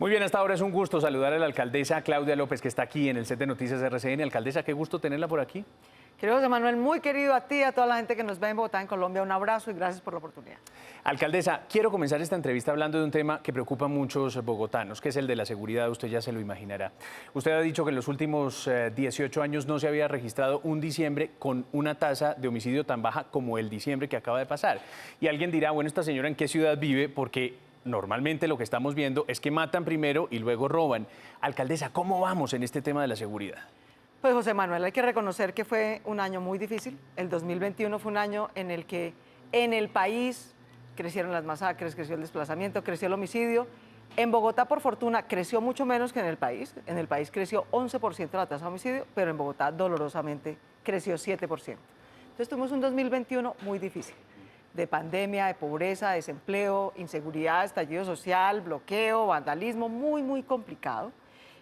Muy bien, hasta ahora es un gusto saludar a la alcaldesa Claudia López, que está aquí en el set de Noticias RCN. Alcaldesa, qué gusto tenerla por aquí. Querido José Manuel, muy querido a ti y a toda la gente que nos ve en Bogotá, en Colombia, un abrazo y gracias por la oportunidad. Alcaldesa, quiero comenzar esta entrevista hablando de un tema que preocupa a muchos bogotanos, que es el de la seguridad. Usted ya se lo imaginará. Usted ha dicho que en los últimos 18 años no se había registrado un diciembre con una tasa de homicidio tan baja como el diciembre que acaba de pasar. Y alguien dirá, bueno, esta señora ¿en qué ciudad vive? Porque normalmente lo que estamos viendo es que matan primero y luego roban. Alcaldesa, ¿cómo vamos en este tema de la seguridad? Pues José Manuel, hay que reconocer que fue un año muy difícil. El 2021 fue un año en el que en el país crecieron las masacres, creció el desplazamiento, creció el homicidio. En Bogotá, por fortuna, creció mucho menos que en el país. En el país creció 11% la tasa de homicidio, pero en Bogotá dolorosamente creció 7%. Entonces tuvimos un 2021 muy difícil, de pandemia, de pobreza, desempleo, inseguridad, estallido social, bloqueo, vandalismo, muy complicado.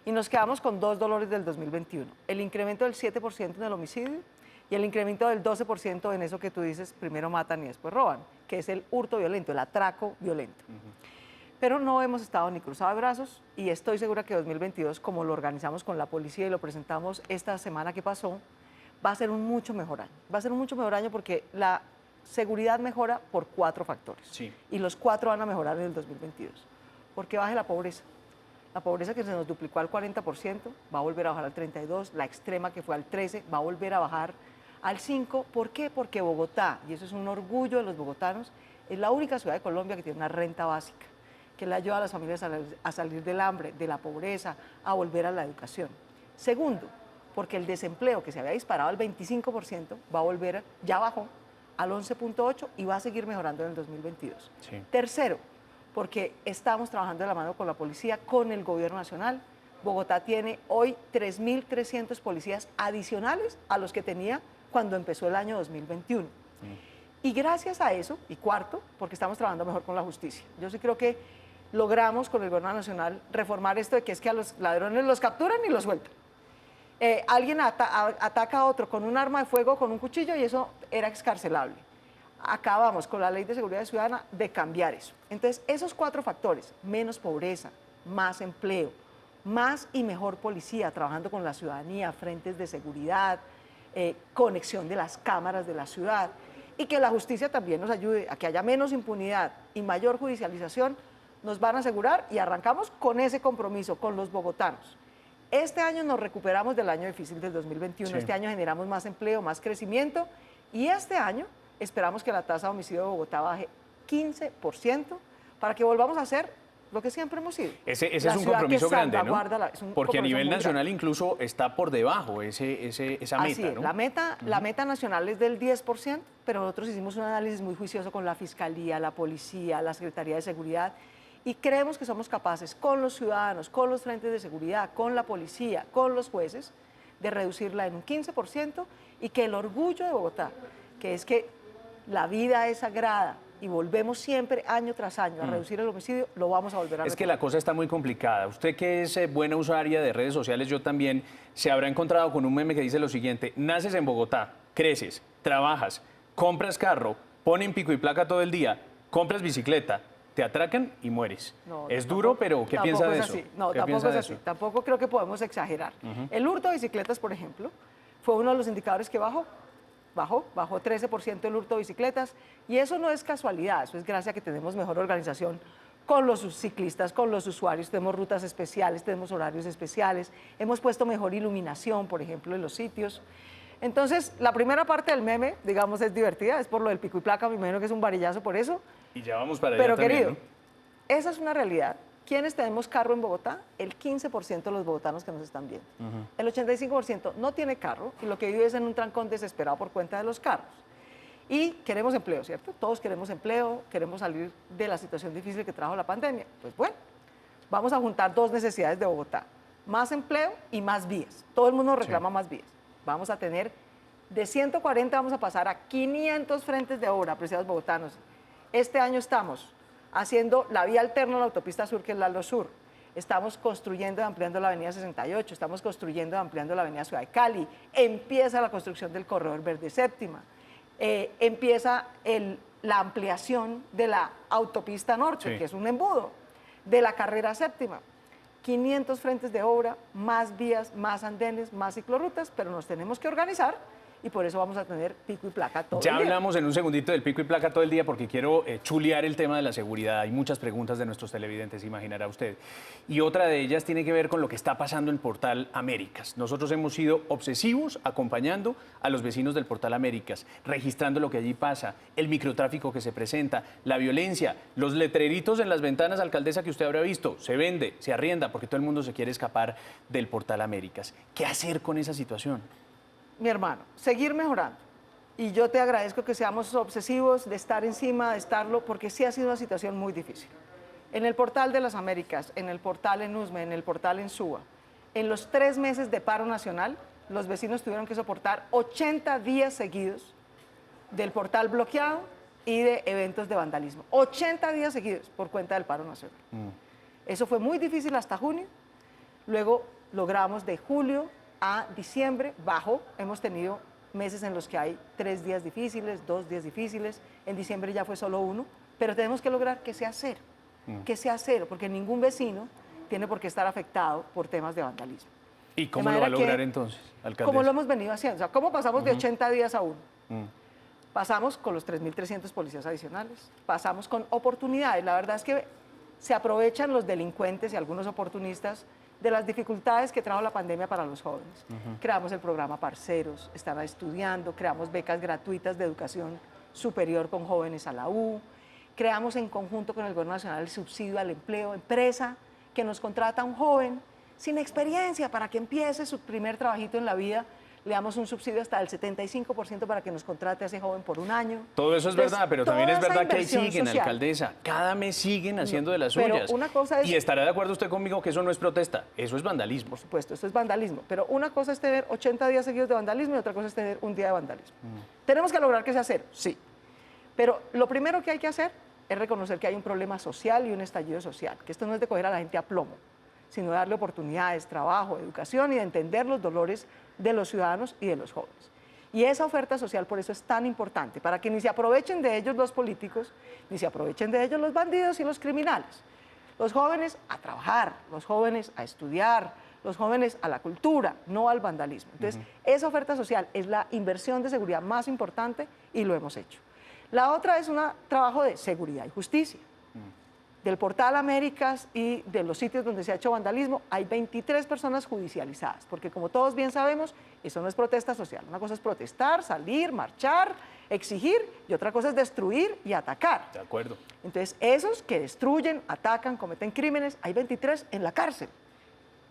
Y nos quedamos con dos dolores del 2021, el incremento del 7% en el homicidio y el incremento del 12% en eso que tú dices, primero matan y después roban, que es el hurto violento, el atraco violento. Pero no hemos estado ni cruzados de brazos y estoy segura que 2022, como lo organizamos con la policía y lo presentamos esta semana que pasó, va a ser un mucho mejor año. Va a ser un mucho mejor año porque la seguridad mejora por 4 factores. Sí. Y los 4 van a mejorar en el 2022. Porque baje la pobreza. La pobreza que se nos duplicó al 40% va a volver a bajar al 32%, la extrema que fue al 13% va a volver a bajar al 5%. ¿Por qué? Porque Bogotá, y eso es un orgullo de los bogotanos, es la única ciudad de Colombia que tiene una renta básica, que le ayuda a las familias a salir del hambre, de la pobreza, a volver a la educación. Segundo, porque el desempleo que se había disparado al 25% va a volver, ya bajó al 11.8% y va a seguir mejorando en el 2022. Sí. Tercero, porque estamos trabajando de la mano con la policía, con el gobierno nacional. Bogotá tiene hoy 3.300 policías adicionales a los que tenía cuando empezó el año 2021. Y gracias a eso, y cuarto, porque estamos trabajando mejor con la justicia. Yo sí creo que logramos con el gobierno nacional reformar esto de que es que a los ladrones los capturan y los sueltan. Alguien ataca a otro con un arma de fuego, con un cuchillo, y eso era excarcelable. Acabamos con la Ley de Seguridad Ciudadana de cambiar eso. Entonces, esos 4 factores, menos pobreza, más empleo, más y mejor policía, trabajando con la ciudadanía, frentes de seguridad, conexión de las cámaras de la ciudad, y que la justicia también nos ayude a que haya menos impunidad y mayor judicialización, nos van a asegurar, y arrancamos con ese compromiso, con los bogotanos. Este año nos recuperamos del año difícil del 2021, Sí. Este año generamos más empleo, más crecimiento, y este año esperamos que la tasa de homicidio de Bogotá baje 15% para que volvamos a ser lo que siempre hemos sido. Ese es La un ciudad que compromiso grande, ¿no? salvaguarda es un Porque a compromiso nivel muy nacional grande. incluso está por debajo esa Así meta, es, ¿no? la meta nacional es del 10%, pero nosotros hicimos un análisis muy juicioso con la Fiscalía, la Policía, la Secretaría de Seguridad, y creemos que somos capaces, con los ciudadanos, con los frentes de seguridad, con la policía, con los jueces, de reducirla en un 15% y que el orgullo de Bogotá, que es que la vida es sagrada y volvemos siempre año tras año a reducir el homicidio, lo vamos a volver a Es que retomar. la cosa está muy complicada. Usted que es buena usuaria de redes sociales, yo también, se habrá encontrado con un meme que dice lo siguiente: naces en Bogotá, creces, trabajas, compras carro, ponen pico y placa todo el día, compras bicicleta, te atracan y mueres. No, Es tampoco- duro, pero ¿qué piensa de es eso? así. No, ¿Qué tampoco piensa es de así. eso? Tampoco creo que podemos exagerar. El hurto de bicicletas, por ejemplo, fue uno de los indicadores que bajó 13% el hurto de bicicletas, y eso no es casualidad, eso es gracias a que tenemos mejor organización con los ciclistas, con los usuarios, tenemos rutas especiales, tenemos horarios especiales, hemos puesto mejor iluminación, por ejemplo, en los sitios. Entonces, la primera parte del meme, digamos, es divertida, es por lo del pico y placa, me imagino que es un varillazo por eso, Y ya vamos para allá pero también, querido, ¿no? esa es una realidad. ¿Quiénes tenemos carro en Bogotá? El 15% de los bogotanos que nos están viendo. El 85% no tiene carro y lo que vive es en un trancón desesperado por cuenta de los carros. Y queremos empleo, ¿cierto? Todos queremos empleo, queremos salir de la situación difícil que trajo la pandemia. Pues bueno, vamos a juntar 2 necesidades de Bogotá: más empleo y más vías. Todo el mundo reclama más vías. Vamos a tener de 140, vamos a pasar a 500 frentes de obra, apreciados bogotanos. Este año estamos haciendo la vía alterna a la autopista sur, que es la Aldo Sur. Estamos construyendo y ampliando la avenida 68, estamos construyendo y ampliando la avenida Ciudad de Cali. Empieza la construcción del corredor verde séptima. Empieza la ampliación de la autopista norte, Sí. que es un embudo, de la carrera séptima. 500 frentes de obra, más vías, más andenes, más ciclorrutas, pero nos tenemos que organizar y por eso vamos a tener pico y placa todo Ya el día. hablamos en un segundito del pico y placa todo el día porque quiero chulear el tema de la seguridad. Hay muchas preguntas de nuestros televidentes, imaginará usted. Y otra de ellas tiene que ver con lo que está pasando en el Portal Américas. Nosotros hemos sido obsesivos acompañando a los vecinos del Portal Américas, registrando lo que allí pasa, el microtráfico que se presenta, la violencia, los letreritos en las ventanas, alcaldesa, que usted habrá visto, se vende, se arrienda, porque todo el mundo se quiere escapar del Portal Américas. ¿Qué hacer con esa situación? Mi hermano, seguir mejorando. Y yo te agradezco que seamos obsesivos de estar encima, de estarlo, porque sí ha sido una situación muy difícil. En el Portal de las Américas, en el portal en Usme, en el portal en Suba, en los 3 meses de paro nacional, los vecinos tuvieron que soportar 80 días seguidos del portal bloqueado y de eventos de vandalismo. 80 días seguidos por cuenta del paro nacional. Eso fue muy difícil hasta junio. Luego logramos de julio a diciembre, bajó. Hemos tenido meses en los que hay 3 días difíciles, 2 días difíciles. En diciembre ya fue solo 1, pero tenemos que lograr que sea 0. Que sea 0, porque ningún vecino tiene por qué estar afectado por temas de vandalismo. ¿Y cómo lo va a lograr entonces, alcaldesa? Como lo hemos venido haciendo. O sea, ¿cómo pasamos de 80 días a 1? Pasamos con los 3.300 policías adicionales, pasamos con oportunidades. La verdad es que se aprovechan los delincuentes y algunos oportunistas de las dificultades que trajo la pandemia para los jóvenes. Creamos el programa Parceros, están estudiando, creamos becas gratuitas de educación superior con jóvenes a la U, creamos en conjunto con el Gobierno Nacional el subsidio al empleo, empresa que nos contrata a un joven sin experiencia para que empiece su primer trabajito en la vida. Le damos un subsidio hasta del 75% para que nos contrate a ese joven por 1 año. Todo eso es verdad, pero también es verdad que ahí siguen, social. Alcaldesa. Cada mes siguen haciendo de las pero suyas. una cosa es, y estará de acuerdo usted conmigo que eso no es protesta, eso es vandalismo. por supuesto, esto es vandalismo. Pero una cosa es tener 80 días seguidos de vandalismo y otra cosa es tener un día de vandalismo. ¿Tenemos que lograr que sea 0? Sí. Pero lo primero que hay que hacer es reconocer que hay un problema social y un estallido social, que esto no es de coger a la gente a plomo, sino de darle oportunidades, trabajo, educación y de entender los dolores de los ciudadanos y de los jóvenes. Y esa oferta social por eso es tan importante, para que ni se aprovechen de ellos los políticos, ni se aprovechen de ellos los bandidos y los criminales. Los jóvenes a trabajar, los jóvenes a estudiar, los jóvenes a la cultura, no al vandalismo. Entonces, esa oferta social es la inversión de seguridad más importante y lo hemos hecho. La otra es un trabajo de seguridad y justicia. Del Portal Américas y de los sitios donde se ha hecho vandalismo, hay 23 personas judicializadas, porque como todos bien sabemos, eso no es protesta social. Una cosa es protestar, salir, marchar, exigir, y otra cosa es destruir y atacar. De acuerdo. Entonces, esos que destruyen, atacan, cometen crímenes, hay 23 en la cárcel.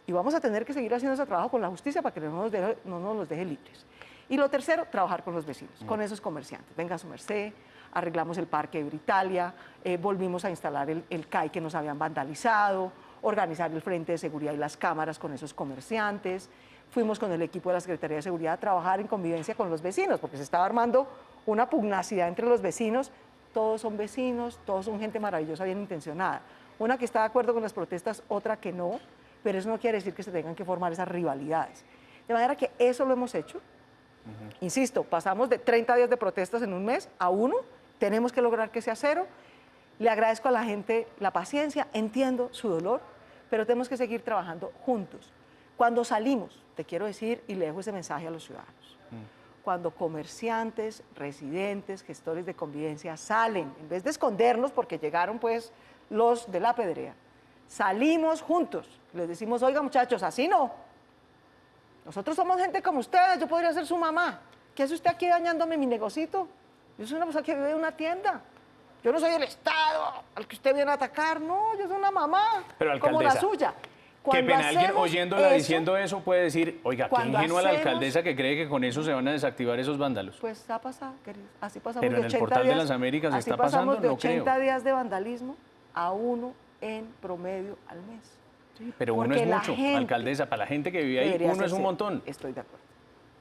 Y vamos a tener que seguir haciendo ese trabajo con la justicia para que no nos los deje libres. Y lo tercero, trabajar con los vecinos, con esos comerciantes. Venga a su merced, arreglamos el Parque de Britalia, volvimos a instalar el CAI que nos habían vandalizado, organizar el Frente de Seguridad y las cámaras con esos comerciantes. Fuimos con el equipo de la Secretaría de Seguridad a trabajar en convivencia con los vecinos, porque se estaba armando una pugnacidad entre los vecinos. Todos son vecinos, todos son gente maravillosa, bien intencionada. Una que está de acuerdo con las protestas, otra que no, pero eso no quiere decir que se tengan que formar esas rivalidades. De manera que eso lo hemos hecho. Insisto, pasamos de 30 días de protestas en un mes a 1, tenemos que lograr que sea 0. Le agradezco a la gente la paciencia, entiendo su dolor, pero tenemos que seguir trabajando juntos. Cuando salimos, te quiero decir y le dejo ese mensaje a los ciudadanos, cuando comerciantes, residentes, gestores de convivencia salen, en vez de escondernos porque llegaron pues los de la pedrea, salimos juntos, les decimos, oiga muchachos, así no. Nosotros somos gente como ustedes, yo podría ser su mamá. ¿Qué hace usted aquí dañándome mi negocito? Yo soy una persona que vive en una tienda. Yo no soy el Estado al que usted viene a atacar, no, yo soy una mamá, pero, como la suya. Qué pena, alguien oyéndola diciendo eso puede decir, oiga, qué ingenua la alcaldesa que cree que con eso se van a desactivar esos vándalos. Pues ha pasado, queridos, así pasamos pero de 80 en el Portal días, de las Américas así está pasamos pasando, de no 80 creo. días de vandalismo a 1 en promedio al mes. Sí, pero 1 Porque es la mucho, gente alcaldesa, para la gente que vive ahí, debería 1 es un ser montón. Estoy de acuerdo,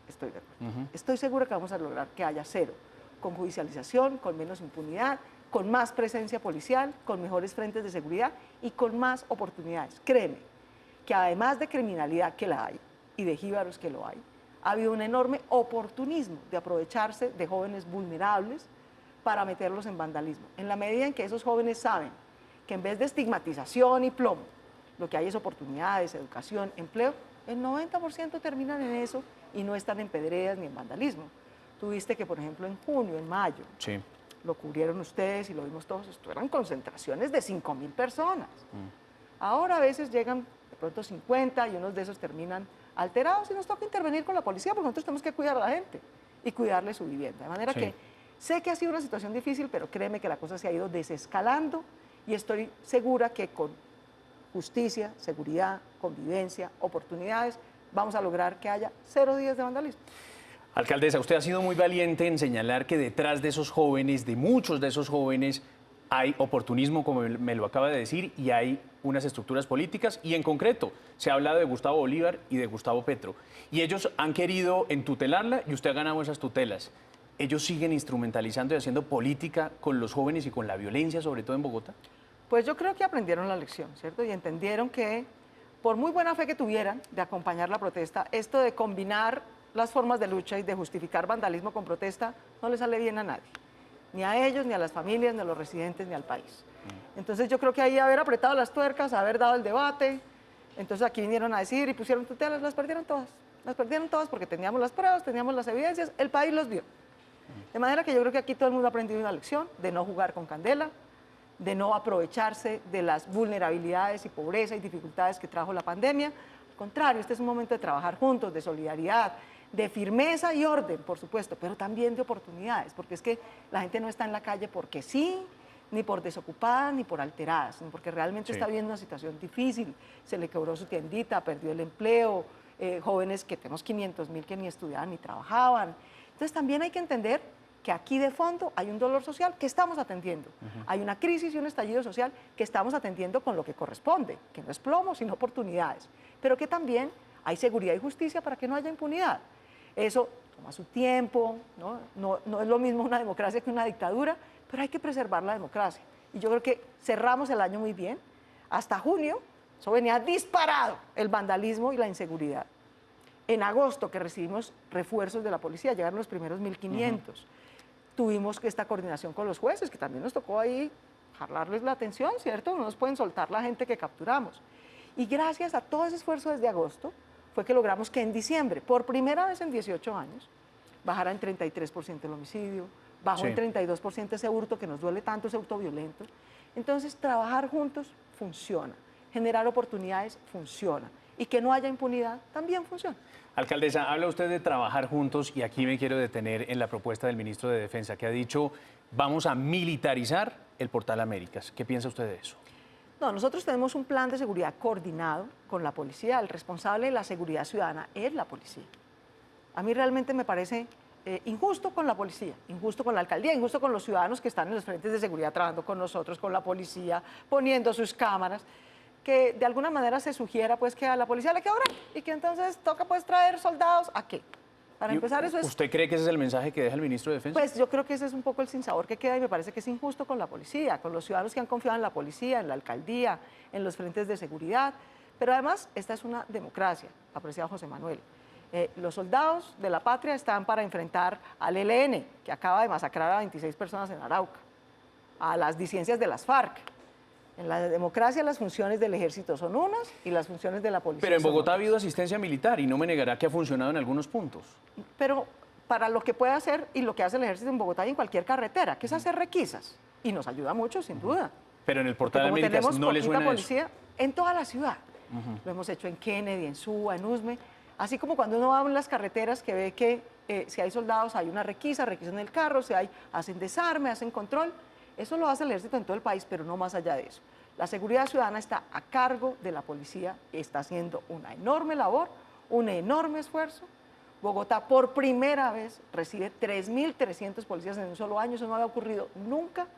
estoy de acuerdo. Estoy segura que vamos a lograr que haya 0, con judicialización, con menos impunidad, con más presencia policial, con mejores frentes de seguridad y con más oportunidades. Créeme que además de criminalidad que la hay y de jíbaros que lo hay, ha habido un enorme oportunismo de aprovecharse de jóvenes vulnerables para meterlos en vandalismo. En la medida en que esos jóvenes saben que en vez de estigmatización y plomo, lo que hay es oportunidades, educación, empleo, el 90% terminan en eso y no están en pedreas ni en vandalismo. Tuviste que, por ejemplo, en junio, en mayo, Sí. lo cubrieron ustedes y lo vimos todos, esto eran concentraciones de 5.000 personas. Ahora a veces llegan de pronto 50 y unos de esos terminan alterados y nos toca intervenir con la policía porque nosotros tenemos que cuidar a la gente y cuidarle su vivienda. De manera Sí. que sé que ha sido una situación difícil, pero créeme que la cosa se ha ido desescalando y estoy segura que con justicia, seguridad, convivencia, oportunidades, vamos a lograr que haya 0 días de vandalismo. Alcaldesa, usted ha sido muy valiente en señalar que detrás de esos jóvenes, de muchos de esos jóvenes, hay oportunismo, como me lo acaba de decir, y hay unas estructuras políticas, y en concreto se ha hablado de Gustavo Bolívar y de Gustavo Petro. Y ellos han querido entutelarla y usted ha ganado esas tutelas. ¿Ellos siguen instrumentalizando y haciendo política con los jóvenes y con la violencia, sobre todo en Bogotá? Pues yo creo que aprendieron la lección, ¿cierto? Y entendieron que, por muy buena fe que tuvieran de acompañar la protesta, esto de combinar las formas de lucha y de justificar vandalismo con protesta no le sale bien a nadie, ni a ellos, ni a las familias, ni a los residentes, ni al país. Entonces yo creo que ahí haber apretado las tuercas, haber dado el debate, entonces aquí vinieron a decir y pusieron tutelas, las perdieron todas porque teníamos las pruebas, teníamos las evidencias, el país los vio. De manera que yo creo que aquí todo el mundo ha aprendido una lección de no jugar con candela, de no aprovecharse de las vulnerabilidades y pobreza y dificultades que trajo la pandemia. Al contrario, este es un momento de trabajar juntos, de solidaridad, de firmeza y orden, por supuesto, pero también de oportunidades, porque es que la gente no está en la calle porque sí, ni por desocupada, ni por alterada, sino porque realmente está viviendo una situación difícil, se le quebró su tiendita, perdió el empleo, jóvenes que tenemos 500.000 que ni estudiaban ni trabajaban. Entonces también hay que entender que aquí de fondo hay un dolor social que estamos atendiendo. Hay una crisis y un estallido social que estamos atendiendo con lo que corresponde, que no es plomo, sino oportunidades, pero que también hay seguridad y justicia para que no haya impunidad. Eso toma su tiempo, no es lo mismo una democracia que una dictadura, pero hay que preservar la democracia. Y yo creo que cerramos el año muy bien. Hasta junio, eso venía disparado, el vandalismo y la inseguridad. En agosto, que recibimos refuerzos de la policía, llegaron los primeros 1.500. Tuvimos esta coordinación con los jueces, que también nos tocó ahí jalarles la atención, ¿cierto? No nos pueden soltar la gente que capturamos. Y gracias a todo ese esfuerzo desde agosto, fue que logramos que en diciembre, por primera vez en 18 años, bajara en 33% el homicidio, bajó en 32% ese hurto que nos duele tanto, ese hurto violento. Entonces, trabajar juntos funciona, generar oportunidades funciona, y que no haya impunidad también funciona. Alcaldesa, habla usted de trabajar juntos y aquí me quiero detener en la propuesta del ministro de Defensa que ha dicho vamos a militarizar el Portal Américas. ¿Qué piensa usted de eso? No, nosotros tenemos un plan de seguridad coordinado con la policía. El responsable de la seguridad ciudadana es la policía. A mí realmente me parece injusto con la policía, injusto con la alcaldía, injusto con los ciudadanos que están en los frentes de seguridad trabajando con nosotros, con la policía, poniendo sus cámaras, que de alguna manera se sugiera pues que a la policía le queda grande y que entonces toca pues traer soldados. ¿A qué? Para empezar, eso es... ¿Usted cree que ese es el mensaje que deja el ministro de Defensa? Pues yo creo que ese es un poco el sinsabor que queda y me parece que es injusto con la policía, con los ciudadanos que han confiado en la policía, en la alcaldía, en los frentes de seguridad. Pero además, esta es una democracia, apreciado José Manuel. Los soldados de la patria están para enfrentar al ELN, que acaba de masacrar a 26 personas en Arauca, a las disidencias de las FARC. En la democracia las funciones del ejército son unas y las funciones de la policía Pero en son Bogotá ha otras. habido asistencia militar y no me negará que ha funcionado en algunos puntos. Pero para lo que puede hacer y lo que hace el ejército en Bogotá y en cualquier carretera, que es hacer requisas. Y nos ayuda mucho, sin duda. Pero en el Porque Portal como Américas tenemos no le poquita suena eso. policía en toda la ciudad. Lo hemos hecho en Kennedy, en Suba, en Usme. Así como cuando uno va en las carreteras que ve que si hay soldados hay una requisa, requisan el carro, hacen desarme, hacen control. Eso lo hace el ejército en todo el país, pero no más allá de eso. La seguridad ciudadana está a cargo de la policía, está haciendo una enorme labor, un enorme esfuerzo. Bogotá por primera vez recibe 3.300 policías en un solo año, eso no había ocurrido nunca.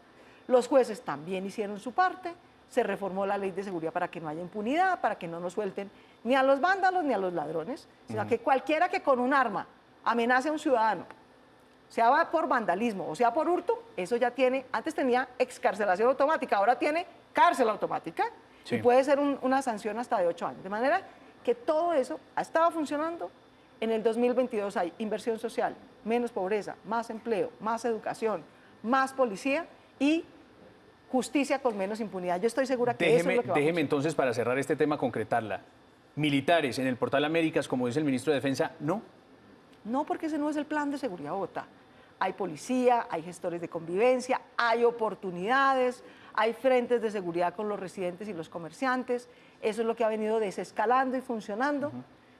Los jueces también hicieron su parte, se reformó la ley de seguridad para que no haya impunidad, para que no nos suelten ni a los vándalos ni a los ladrones, sino que cualquiera que con un arma amenace a un ciudadano, sea por vandalismo o sea por hurto, eso ya tiene, antes tenía excarcelación automática, ahora tiene cárcel automática y puede ser una sanción hasta de 8 años. De manera que todo eso ha estado funcionando. En el 2022 hay inversión social, menos pobreza, más empleo, más educación, más policía y justicia con menos impunidad. Yo estoy segura que eso es lo que va a Déjeme funcionar. entonces, para cerrar este tema, concretarla. Militares en el Portal Américas, como dice el ministro de Defensa, no. No, porque ese no es el plan de seguridad de Bogotá. Hay policía, hay gestores de convivencia, hay oportunidades, hay frentes de seguridad con los residentes y los comerciantes. Eso es lo que ha venido desescalando y funcionando,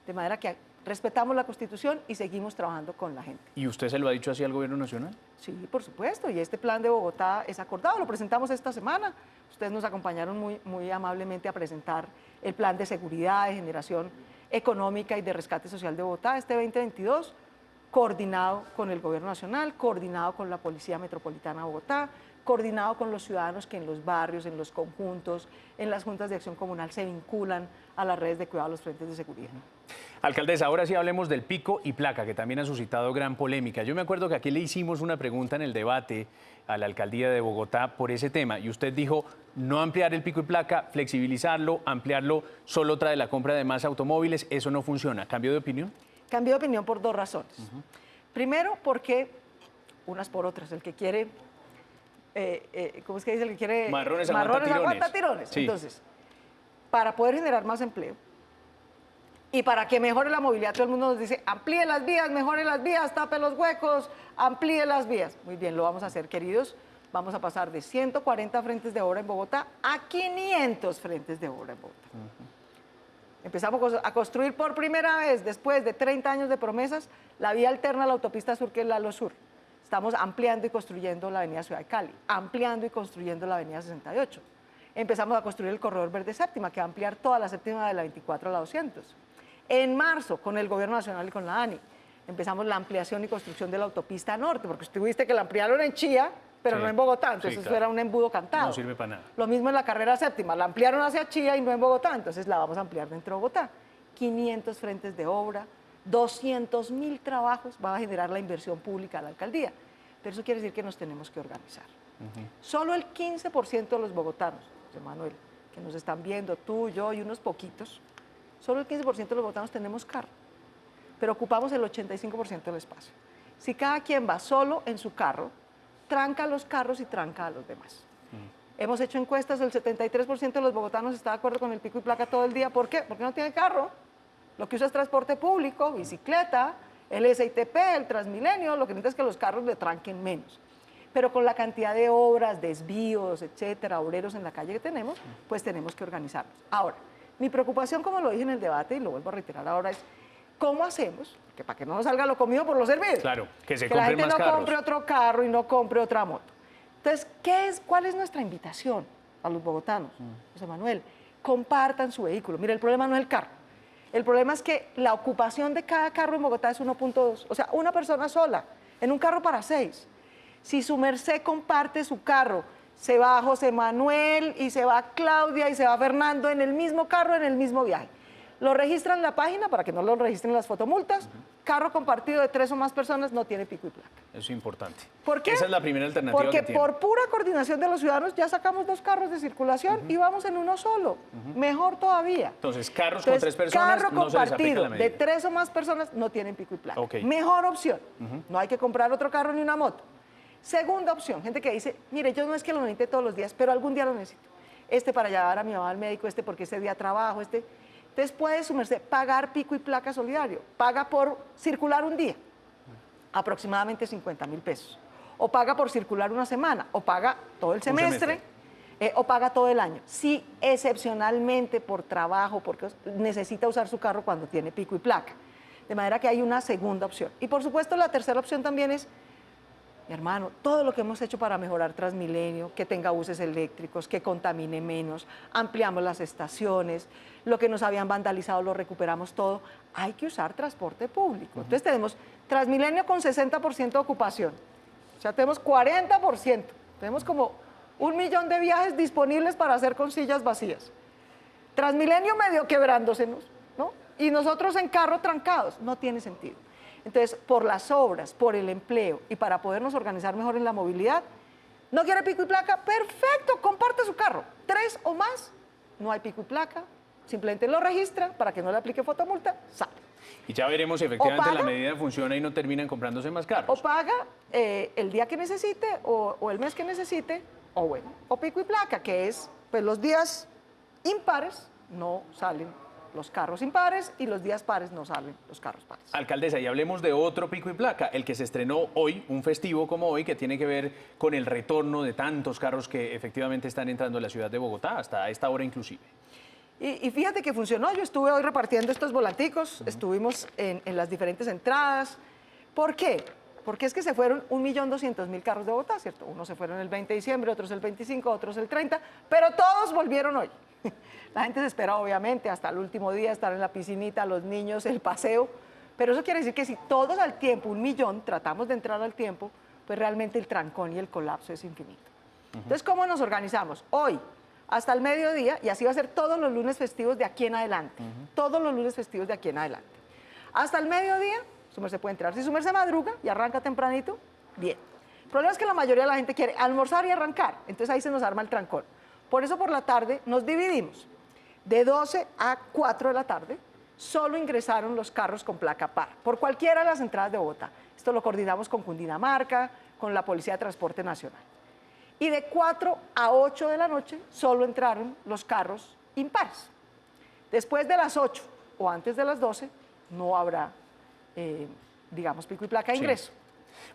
de manera que respetamos la Constitución y seguimos trabajando con la gente. ¿Y usted se lo ha dicho así al Gobierno Nacional? Sí, por supuesto, y este plan de Bogotá es acordado, lo presentamos esta semana. Ustedes nos acompañaron muy amablemente a presentar el plan de seguridad, de generación económica y de rescate social de Bogotá, este 2022, coordinado con el Gobierno Nacional, coordinado con la Policía Metropolitana de Bogotá, coordinado con los ciudadanos que en los barrios, en los conjuntos, en las juntas de acción comunal se vinculan a las redes de cuidado de los frentes de seguridad. Alcaldesa, ahora sí hablemos del pico y placa, que también ha suscitado gran polémica. Yo me acuerdo que aquí le hicimos una pregunta en el debate a la alcaldía de Bogotá por ese tema y usted dijo no ampliar el pico y placa, flexibilizarlo, ampliarlo solo trae la compra de más automóviles, eso no funciona. ¿Cambio de opinión? Cambio de opinión por dos razones. Primero, porque unas por otras, el que quiere, ¿cómo es que dice? El que quiere marrones aguanta tirones. Sí. Entonces, para poder generar más empleo y para que mejore la movilidad, todo el mundo nos dice, amplíe las vías, mejore las vías, tape los huecos, amplíe las vías. Muy bien, lo vamos a hacer, queridos. Vamos a pasar de 140 frentes de obra en Bogotá a 500 frentes de obra en Bogotá. Empezamos a construir por primera vez, después de 30 años de promesas, la vía alterna a la autopista sur, que es la Lalo Sur. Estamos ampliando y construyendo la avenida Ciudad de Cali, ampliando y construyendo la avenida 68. Empezamos a construir el corredor verde séptima, que va a ampliar toda la séptima de la 24 a la 200. En marzo, con el Gobierno Nacional y con la ANI, empezamos la ampliación y construcción de la autopista norte, porque usted viste que la ampliaron en Chía, pero Sí. no en Bogotá, entonces Sí, eso claro. era un embudo cantado. No sirve para nada. Lo mismo en la carrera séptima, la ampliaron hacia Chía y no en Bogotá, entonces la vamos a ampliar dentro de Bogotá. 500 frentes de obra, 200.000 trabajos va a generar la inversión pública de la alcaldía. Pero eso quiere decir que nos tenemos que organizar. Solo el 15% de los bogotanos, José Manuel, que nos están viendo, tú, yo y unos poquitos, solo el 15% de los bogotanos tenemos carro, pero ocupamos el 85% del espacio. Si cada quien va solo en su carro, tranca los carros y tranca a los demás. Hemos hecho encuestas, el 73% de los bogotanos está de acuerdo con el pico y placa todo el día. ¿Por qué? Porque no tiene carro. Lo que usa es transporte público, bicicleta, el SITP, el Transmilenio, lo que necesita es que los carros le tranquen menos. Pero con la cantidad de obras, desvíos, etcétera, obreros en la calle que tenemos, pues tenemos que organizarnos. Ahora, mi preocupación, como lo dije en el debate y lo vuelvo a reiterar ahora, es ¿cómo hacemos? Que para que no nos salga lo comido por lo servido. Claro, que se la compren gente más no carros. compre otro carro y no compre otra moto. Entonces, ¿cuál es nuestra invitación a los bogotanos? José Manuel, compartan su vehículo. Mira, el problema no es el carro. El problema es que la ocupación de cada carro en Bogotá es 1.2. O sea, una persona sola, en un carro para 6. Si su merced comparte su carro, se va José Manuel y se va Claudia y se va Fernando en el mismo carro, en el mismo viaje. Lo registran en la página para que no lo registren las fotomultas. Carro compartido de 3 o más personas no tiene pico y placa. Eso es importante. ¿Por qué? Esa es la primera alternativa Porque que tiene. por pura coordinación de los ciudadanos ya sacamos 2 carros de circulación y vamos en uno solo. Mejor todavía. Entonces, carros con 3 personas carro no se les aplica compartido la medida. de 3 o más personas no tienen pico y placa. Ok. Mejor opción. No hay que comprar otro carro ni una moto. Segunda opción, gente que dice, mire, yo no es que lo necesite todos los días, pero algún día lo necesito. Este para llevar a mi mamá al médico, este porque ese día trabajo, este. Entonces puede su merced pagar pico y placa solidario. Paga por circular un día, aproximadamente 50.000 pesos. O paga por circular una semana, o paga todo el semestre, o paga todo el año. Si excepcionalmente por trabajo, porque necesita usar su carro cuando tiene pico y placa. De manera que hay una segunda opción. Y por supuesto la tercera opción también es, mi hermano, todo lo que hemos hecho para mejorar Transmilenio, que tenga buses eléctricos, que contamine menos, ampliamos las estaciones, lo que nos habían vandalizado lo recuperamos todo, hay que usar transporte público. Entonces tenemos Transmilenio con 60% de ocupación, o sea, tenemos 40%, tenemos como 1 millón de viajes disponibles para hacer con sillas vacías. Transmilenio medio quebrándosenos, ¿no? Y nosotros en carro trancados, no tiene sentido. Entonces, por las obras, por el empleo y para podernos organizar mejor en la movilidad, ¿no quiere pico y placa? Perfecto, comparte su carro. 3 o más, no hay pico y placa, simplemente lo registra para que no le aplique fotomulta, sale. Y ya veremos si efectivamente paga, la medida funciona y no terminan comprándose más O carros. paga el día que necesite o el mes que necesite o pico y placa, que es, pues los días impares no salen los carros impares y los días pares no salen los carros pares. Alcaldesa, y hablemos de otro pico y placa, el que se estrenó hoy, un festivo como hoy, que tiene que ver con el retorno de tantos carros que efectivamente están entrando a la ciudad de Bogotá, hasta esta hora inclusive. Y fíjate que funcionó, yo estuve hoy repartiendo estos volanticos, estuvimos en las diferentes entradas. ¿Por qué? Porque es que se fueron 1.200.000 carros de Bogotá, ¿cierto? Unos se fueron el 20 de diciembre, otros el 25, otros el 30, pero todos volvieron hoy. La gente se espera, obviamente, hasta el último día, estar en la piscinita, los niños, el paseo, pero eso quiere decir que si todos al tiempo, 1.000.000, tratamos de entrar al tiempo, pues realmente el trancón y el colapso es infinito. Entonces, ¿cómo nos organizamos? Hoy, hasta el mediodía, y así va a ser todos los lunes festivos de aquí en adelante, todos los lunes festivos de aquí en adelante. Hasta el mediodía, su merced puede entrar. Si su merced madruga y arranca tempranito, bien. El problema es que la mayoría de la gente quiere almorzar y arrancar, entonces ahí se nos arma el trancón. Por eso por la tarde nos dividimos. De 12 a 4 de la tarde, solo ingresaron los carros con placa par, por cualquiera de las entradas de Bogotá. Esto lo coordinamos con Cundinamarca, con la Policía de Transporte Nacional. Y de 4 a 8 de la noche, solo entraron los carros impares. Después de las 8 o antes de las 12, no habrá, digamos, pico y placa de ingreso.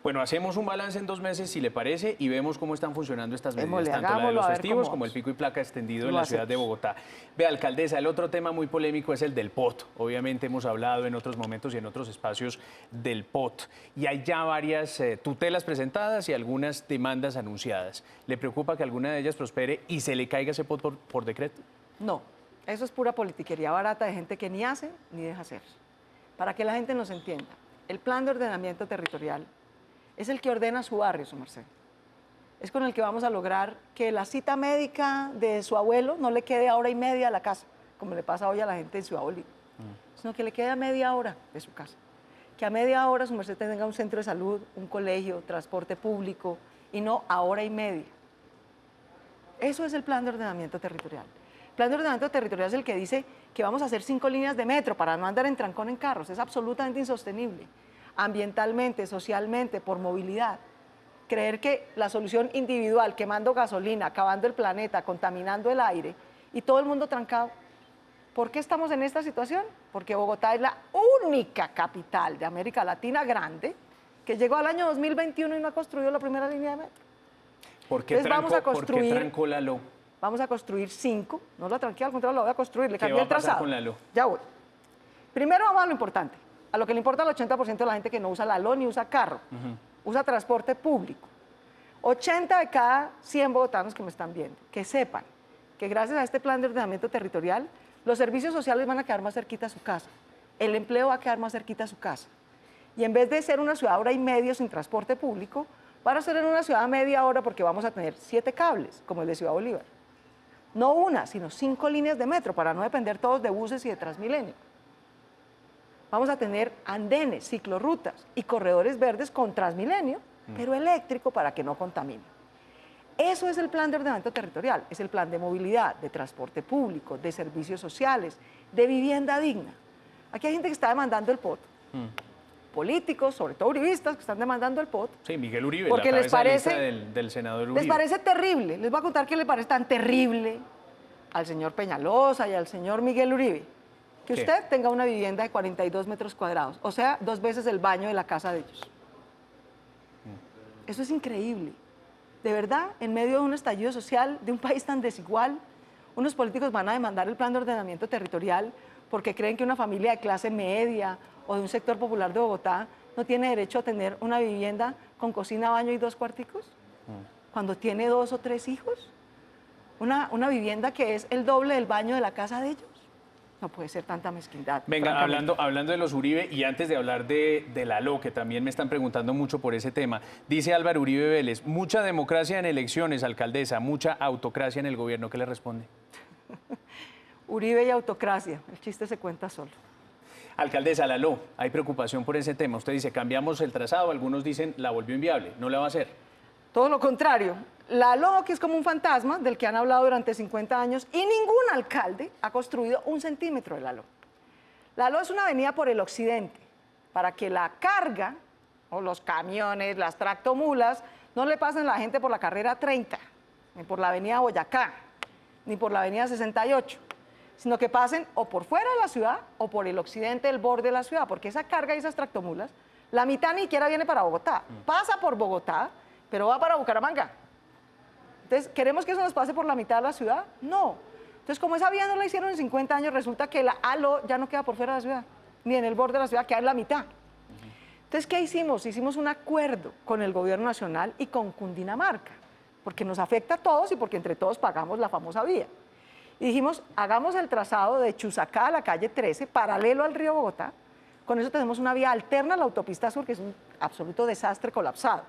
Bueno, hacemos un balance en 2 meses, si le parece, y vemos cómo están funcionando estas medidas, Démosle, tanto la de los festivos como vamos. el pico y placa extendido en Lo la ciudad de hacemos. Bogotá. Ve, alcaldesa, el otro tema muy polémico es el del POT. Obviamente hemos hablado en otros momentos y en otros espacios del POT. Y hay ya varias tutelas presentadas y algunas demandas anunciadas. ¿Le preocupa que alguna de ellas prospere y se le caiga ese POT por decreto? No, eso es pura politiquería barata de gente que ni hace ni deja hacer. Para que la gente nos entienda, el plan de ordenamiento territorial es el que ordena su barrio, su merced. Es con el que vamos a lograr que la cita médica de su abuelo no le quede a hora y media a la casa, como le pasa hoy a la gente en Ciudad Bolívar, sino que le quede a media hora de su casa. Que a media hora su merced tenga un centro de salud, un colegio, transporte público, y no a hora y media. Eso es el plan de ordenamiento territorial. El plan de ordenamiento territorial es el que dice que vamos a hacer 5 líneas de metro para no andar en trancón en carros. Es absolutamente insostenible, ambientalmente, socialmente, por movilidad. Creer que la solución individual, quemando gasolina, acabando el planeta, contaminando el aire y todo el mundo trancado. ¿Por qué estamos en esta situación? Porque Bogotá es la única capital de América Latina grande que llegó al año 2021 y no ha construido la primera línea de metro. ¿Por qué Entonces vamos a ¿por qué construir- trancó la LO? Vamos a construir 5, no la tranquila, al contrario, la voy a construir, le ¿Qué cambié va el a pasar trazado. con la LO? Ya voy. Primero vamos a lo importante, a lo que le importa al 80% de la gente que no usa la LO ni usa carro, usa transporte público. 80 de cada 100 bogotanos que me están viendo, que sepan que gracias a este plan de ordenamiento territorial, los servicios sociales van a quedar más cerquita a su casa, el empleo va a quedar más cerquita a su casa. Y en vez de ser una ciudad hora y media sin transporte público, van a ser en una ciudad media hora porque vamos a tener 7 cables, como el de Ciudad Bolívar. No una, sino 5 líneas de metro para no depender todos de buses y de Transmilenio. Vamos a tener andenes, ciclorrutas y corredores verdes con Transmilenio, pero eléctrico para que no contamine. Eso es el plan de ordenamiento territorial, es el plan de movilidad, de transporte público, de servicios sociales, de vivienda digna. Aquí hay gente que está demandando el POT, políticos, sobre todo uribistas, que están demandando el POT. Sí, Miguel Uribe, Porque la les cabeza de lista parece- del senador Uribe. Les parece terrible, les voy a contar qué le parece tan terrible al señor Peñalosa y al señor Miguel Uribe, que ¿Qué? usted tenga una vivienda de 42 metros cuadrados, o sea, 2 veces el baño de la casa de ellos. Eso es increíble. De verdad, en medio de un estallido social, de un país tan desigual, unos políticos van a demandar el plan de ordenamiento territorial porque creen que una familia de clase media o de un sector popular de Bogotá no tiene derecho a tener una vivienda con cocina, baño y 2 cuarticos, cuando tiene 2 o 3 hijos. Una vivienda que es el doble del baño de la casa de ellos. No puede ser tanta mezquindad. Venga, francamente. hablando de los Uribe y antes de hablar de la LO, que también me están preguntando mucho por ese tema, dice Álvaro Uribe Vélez, mucha democracia en elecciones, alcaldesa, mucha autocracia en el gobierno. ¿Qué le responde? Uribe y autocracia, el chiste se cuenta solo. Alcaldesa, la LO, hay preocupación por ese tema. Usted dice, cambiamos el trazado, algunos dicen, la volvió inviable, no la va a hacer. Todo lo contrario. La LO, que es como un fantasma del que han hablado durante 50 años y ningún alcalde ha construido 1 centímetro de la LO. La LO es una avenida por el occidente para que la carga o los camiones, las tractomulas, no le pasen a la gente por la carrera 30. ni por la avenida Boyacá, ni por la avenida 68, sino que pasen o por fuera de la ciudad o por el occidente del borde de la ciudad, porque esa carga y esas tractomulas, la mitad ni siquiera viene para Bogotá, pasa por Bogotá, pero va para Bucaramanga. Entonces, ¿queremos que eso nos pase por la mitad de la ciudad? No. Entonces, como esa vía no la hicieron en 50 años, resulta que la ALO ya no queda por fuera de la ciudad, ni en el borde de la ciudad, queda en la mitad. Entonces, ¿qué hicimos? Hicimos un acuerdo con el gobierno nacional y con Cundinamarca, porque nos afecta a todos y porque entre todos pagamos la famosa vía. Y dijimos, hagamos el trazado de Chusacá a la calle 13, paralelo al río Bogotá. Con eso tenemos una vía alterna a la autopista sur, que es un absoluto desastre colapsado.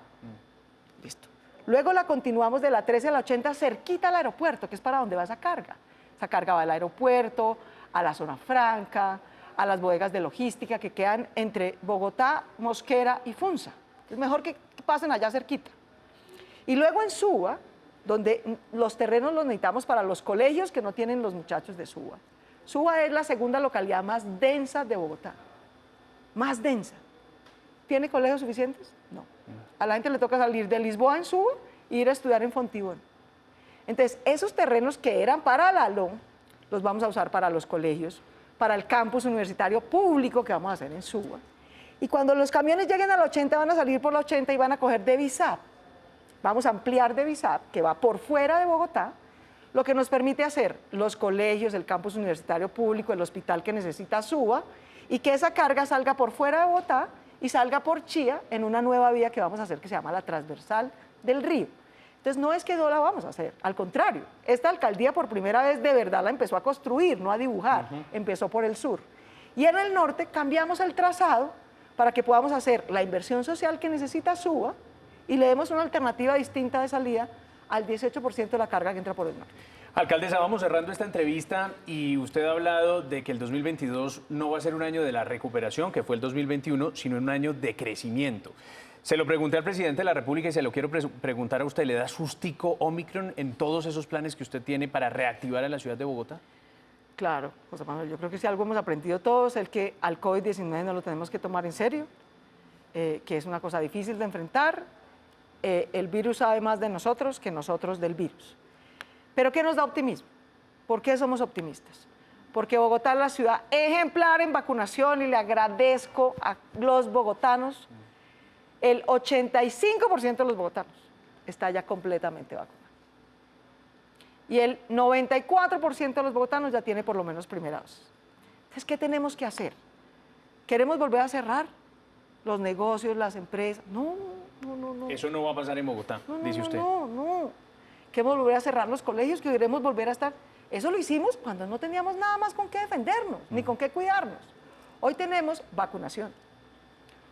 Listo. Luego la continuamos de la 13 a la 80, cerquita al aeropuerto, que es para donde va esa carga. Esa carga va al aeropuerto, a la zona franca, a las bodegas de logística que quedan entre Bogotá, Mosquera y Funza. Es mejor que pasen allá cerquita. Y luego en Suba, donde los terrenos los necesitamos para los colegios que no tienen los muchachos de Suba. Suba es la segunda localidad más densa de Bogotá. Más densa. ¿Tiene colegios suficientes? No. A la gente le toca salir de Lisboa en Suba e ir a estudiar en Fontibón. Entonces, esos terrenos que eran para la ALO, los vamos a usar para los colegios, para el campus universitario público que vamos a hacer en Suba. Y cuando los camiones lleguen al 80, van a salir por la 80 y van a coger de Visap. Vamos a ampliar de Visap, que va por fuera de Bogotá, lo que nos permite hacer los colegios, el campus universitario público, el hospital que necesita Suba, y que esa carga salga por fuera de Bogotá y salga por Chía en una nueva vía que vamos a hacer que se llama la transversal del río. Entonces no es que no la vamos a hacer, al contrario, esta alcaldía por primera vez de verdad la empezó a construir, no a dibujar, empezó por el sur. Y en el norte cambiamos el trazado para que podamos hacer la inversión social que necesita Suba y le demos una alternativa distinta de salida al 18% de la carga que entra por el norte. Alcaldesa, vamos cerrando esta entrevista y usted ha hablado de que el 2022 no va a ser un año de la recuperación, que fue el 2021, sino un año de crecimiento. Se lo pregunté al presidente de la República y se lo quiero preguntar a usted. ¿Le da sustico Omicron en todos esos planes que usted tiene para reactivar a la ciudad de Bogotá? Claro, José Manuel, yo creo que si algo hemos aprendido todos es que al COVID-19 no lo tenemos que tomar en serio, que es una cosa difícil de enfrentar. El virus sabe más de nosotros que nosotros del virus. ¿Pero qué nos da optimismo? ¿Por qué somos optimistas? Porque Bogotá es la ciudad ejemplar en vacunación y le agradezco a los bogotanos. El 85% de los bogotanos está ya completamente vacunado. Y el 94% de los bogotanos ya tiene por lo menos primera dosis. Entonces, ¿qué tenemos que hacer? ¿Queremos volver a cerrar los negocios, las empresas? No. Eso no va a pasar en Bogotá, dice usted. No. Queremos volver a cerrar los colegios, que queremos volver a estar... Eso lo hicimos cuando no teníamos nada más con qué defendernos, ni con qué cuidarnos. Hoy tenemos vacunación.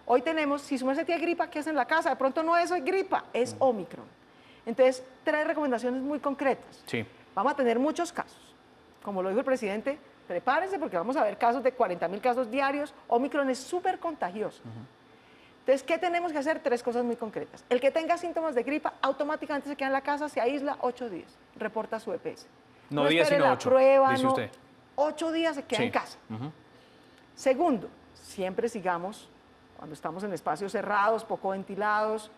Hoy tenemos, si su merced tiene gripa, ¿qué hace en la casa? De pronto no es gripa, es Omicron. Entonces, 3 recomendaciones muy concretas. Sí. Vamos a tener muchos casos. Como lo dijo el presidente, prepárense porque vamos a ver casos de 40.000 casos diarios. Omicron es súper contagioso. Entonces, ¿qué tenemos que hacer? 3 cosas muy concretas. El que tenga síntomas de gripa, automáticamente se queda en la casa, se aísla 8 días, reporta su EPS. No 10, espere sino la 8, prueba, dice usted. 8 días se queda en casa. Segundo, siempre sigamos, cuando estamos en espacios cerrados, poco ventilados,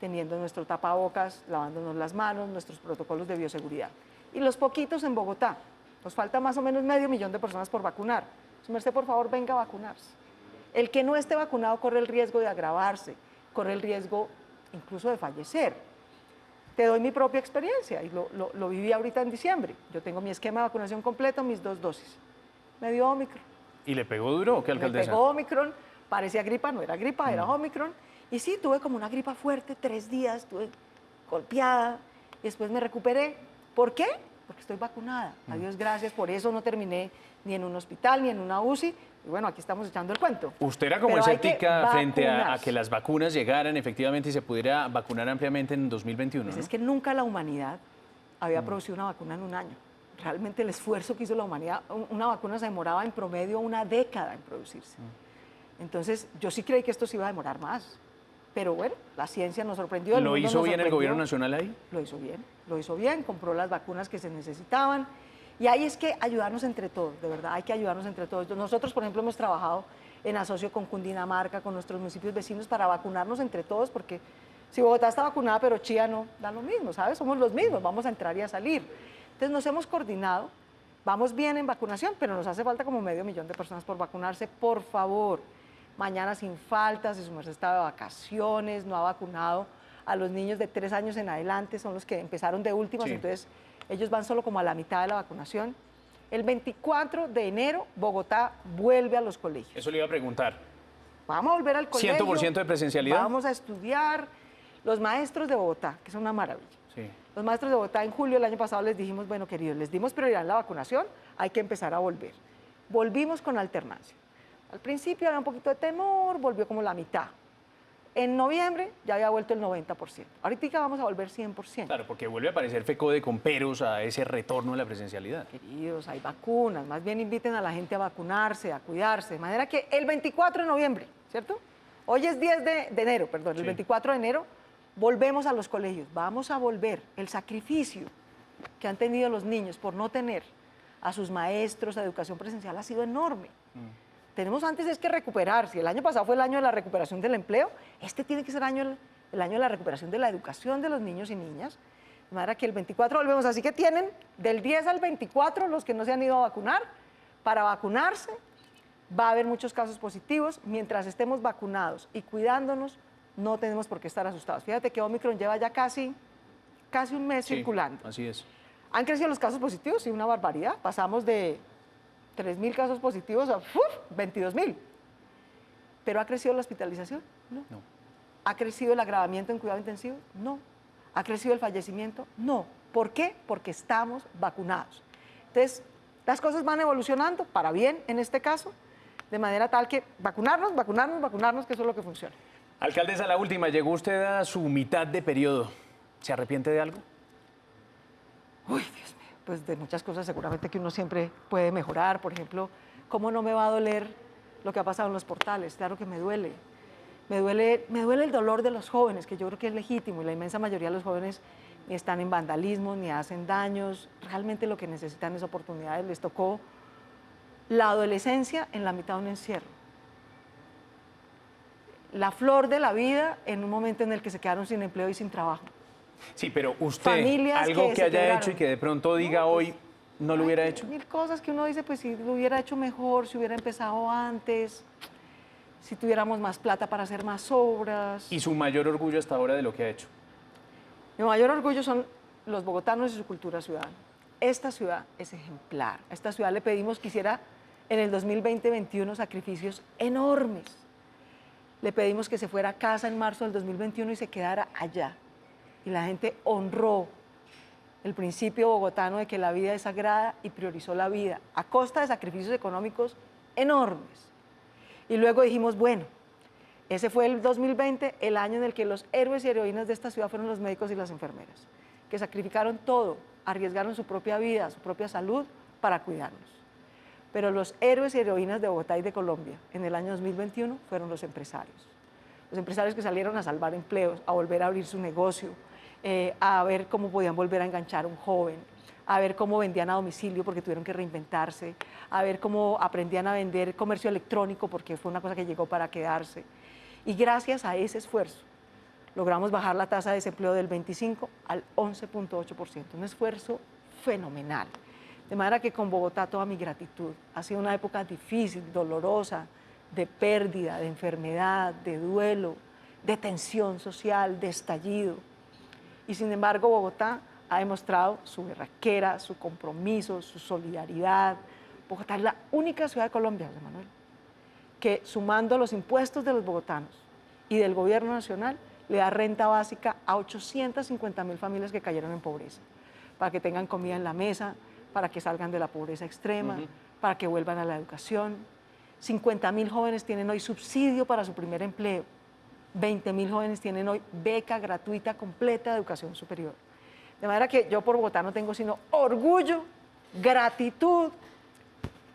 teniendo nuestro tapabocas, lavándonos las manos, nuestros protocolos de bioseguridad. Y los poquitos en Bogotá, nos falta más o menos 500.000 de personas por vacunar. Su merced, por favor, venga a vacunarse. El que no esté vacunado corre el riesgo de agravarse, corre el riesgo incluso de fallecer. Te doy mi propia experiencia y lo viví ahorita en diciembre. Yo tengo mi esquema de vacunación completo, mis 2 dosis. Me dio Omicron. ¿Y le pegó duro o qué, alcaldesa? Me pegó Omicron, parecía gripa, no era gripa, era Omicron. Y sí, tuve como una gripa fuerte, 3 días, estuve golpeada y después me recuperé. ¿Por qué? Porque estoy vacunada. A Dios gracias, por eso no terminé ni en un hospital ni en una UCI. Y bueno, aquí estamos echando el cuento. ¿Usted era como escéptica frente a que las vacunas llegaran efectivamente y se pudiera vacunar ampliamente en 2021? Pues ¿no? es que nunca la humanidad había producido una vacuna en un año. Realmente el esfuerzo que hizo la humanidad, una vacuna se demoraba en promedio una década en producirse. Entonces, yo sí creí que esto se iba a demorar más. Pero bueno, la ciencia nos sorprendió. ¿Lo hizo bien el gobierno nacional ahí? Lo hizo bien, compró las vacunas que se necesitaban. Y ahí es que ayudarnos entre todos, de verdad, hay que ayudarnos entre todos. Nosotros, por ejemplo, hemos trabajado en asocio con Cundinamarca, con nuestros municipios vecinos, para vacunarnos entre todos, porque Si Bogotá está vacunada, pero Chía no, da lo mismo, ¿sabes? Somos los mismos, vamos a entrar y a salir. Entonces nos hemos coordinado, vamos bien en vacunación, pero nos hace falta como 500.000 de personas por vacunarse, por favor. Mañana sin falta, si su merced está de vacaciones, no ha vacunado a los niños de 3 años en adelante, son los que empezaron de últimas, Sí. entonces ellos van solo como a la mitad de la vacunación. El 24 de enero, Bogotá vuelve a los colegios. Eso le iba a preguntar. Vamos a volver al colegio. 100% de presencialidad. Vamos a estudiar. Los maestros de Bogotá, que son una maravilla. Sí. Los maestros de Bogotá en julio del año pasado les dijimos, bueno, queridos, les dimos prioridad en la vacunación, hay que empezar a volver. Volvimos con alternancia. Al principio había un poquito de temor, volvió como la mitad. En noviembre ya había vuelto el 90%. Ahorita vamos a volver 100%. Claro, porque vuelve a aparecer FECODE con peros a ese retorno de la presencialidad. Queridos, hay vacunas, más bien inviten a la gente a vacunarse, a cuidarse, de manera que el 24 de noviembre, ¿cierto? Hoy es 10 de enero, perdón, el Sí. 24 de enero volvemos a los colegios, vamos a volver. El sacrificio que han tenido los niños por no tener a sus maestros a educación presencial ha sido enorme. Tenemos antes es que recuperar, si el año pasado fue el año de la recuperación del empleo, este tiene que ser el año de la recuperación de la educación de los niños y niñas. De manera que el 24 volvemos, así que tienen del 10 al 24 los que no se han ido a vacunar, para vacunarse. Va a haber muchos casos positivos, mientras estemos vacunados y cuidándonos, no tenemos por qué estar asustados. Fíjate que Omicron lleva ya casi un mes Sí, circulando. así es. Han crecido los casos positivos, sí, una barbaridad. Pasamos de 3.000 casos positivos a 22.000. ¿Pero ha crecido la hospitalización? No. No. ¿Ha crecido el agravamiento en cuidado intensivo? No. ¿Ha crecido el fallecimiento? No. ¿Por qué? Porque estamos vacunados. Entonces, las cosas van evolucionando para bien en este caso, de manera tal que vacunarnos, que eso es lo que funciona. Alcaldesa, la última, llegó usted a su mitad de periodo. ¿Se arrepiente de algo? Uy, Dios mío, pues de muchas cosas seguramente que uno siempre puede mejorar. Por ejemplo, ¿cómo no me va a doler lo que ha pasado en los portales? Claro que me duele. Me duele el dolor de los jóvenes, que yo creo que es legítimo, y la inmensa mayoría de los jóvenes ni están en vandalismo, ni hacen daños. Realmente lo que necesitan es oportunidades. Les tocó la adolescencia en la mitad de un encierro. La flor de la vida en un momento en el que se quedaron sin empleo y sin trabajo. Sí, pero usted, Familias algo que que se haya quebraron. hecho y que de pronto diga No, pues, hoy, no lo hubiera hecho. Mil cosas que uno dice, pues si lo hubiera hecho mejor, si hubiera empezado antes, si tuviéramos más plata para hacer más obras. Y su mayor orgullo hasta ahora de lo que ha hecho. Mi mayor orgullo son los bogotanos y su cultura ciudadana. Esta ciudad es ejemplar. A esta ciudad le pedimos que hiciera en el 2020-21 sacrificios enormes. Le pedimos que se fuera a casa en marzo del 2021 y se quedara allá. Y la gente honró el principio bogotano de que la vida es sagrada y priorizó la vida a costa de sacrificios económicos enormes. Y luego dijimos, bueno, ese fue el 2020, el año en el que los héroes y heroínas de esta ciudad fueron los médicos y las enfermeras, que sacrificaron todo, arriesgaron su propia vida, su propia salud para cuidarnos. Pero los héroes y heroínas de Bogotá y de Colombia en el año 2021 fueron los empresarios. Los empresarios que salieron a salvar empleos, a volver a abrir su negocio, a ver cómo podían volver a enganchar a un joven, a ver cómo vendían a domicilio porque tuvieron que reinventarse, a ver cómo aprendían a vender comercio electrónico porque fue una cosa que llegó para quedarse. Y gracias a ese esfuerzo logramos bajar la tasa de desempleo del 25 al 11.8%, un esfuerzo fenomenal. De manera que con Bogotá toda mi gratitud. Ha sido una época difícil, dolorosa, de pérdida, de enfermedad, de duelo, de tensión social, de estallido. Y sin embargo Bogotá ha demostrado su berraquera, su compromiso, su solidaridad. Bogotá es la única ciudad de Colombia, José Manuel, que sumando los impuestos de los bogotanos y del gobierno nacional, le da renta básica a 850.000 familias que cayeron en pobreza, para que tengan comida en la mesa, para que salgan de la pobreza extrema, para que vuelvan a la educación. 50.000 jóvenes tienen hoy subsidio para su primer empleo. 20.000 jóvenes tienen hoy beca gratuita completa de educación superior. De manera que yo por Bogotá no tengo sino orgullo, gratitud,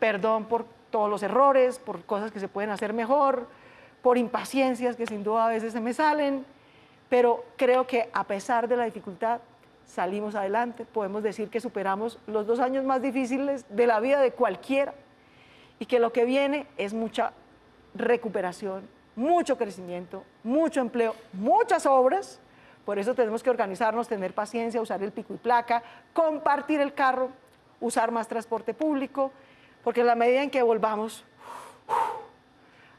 perdón por todos los errores, por cosas que se pueden hacer mejor, por impaciencias que sin duda a veces se me salen, pero creo que a pesar de la dificultad salimos adelante, podemos decir que superamos los 2 años más difíciles de la vida de cualquiera y que lo que viene es mucha recuperación, mucho crecimiento, mucho empleo, muchas obras Por eso tenemos que organizarnos, tener paciencia, usar el pico y placa, compartir el carro, usar más transporte público, porque en la medida en que volvamos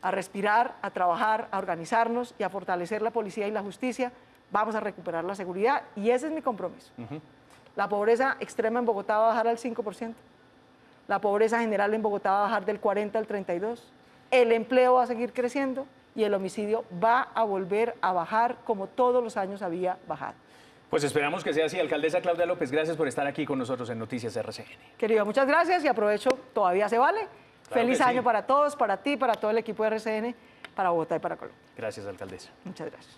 a respirar, a trabajar, a organizarnos y a fortalecer la policía y la justicia, vamos a recuperar la seguridad y ese es mi compromiso. La pobreza extrema en Bogotá va a bajar al 5%, la pobreza general en Bogotá va a bajar del 40 al 32%, el empleo va a seguir creciendo y el homicidio va a volver a bajar como todos los años había bajado. Pues esperamos que sea así. Alcaldesa Claudia López, gracias por estar aquí con nosotros en Noticias RCN. Querida, muchas gracias y aprovecho, todavía se vale. Claro Feliz que sí. año para todos, para ti, para todo el equipo de RCN, para Bogotá y para Colombia. Gracias, alcaldesa. Muchas gracias.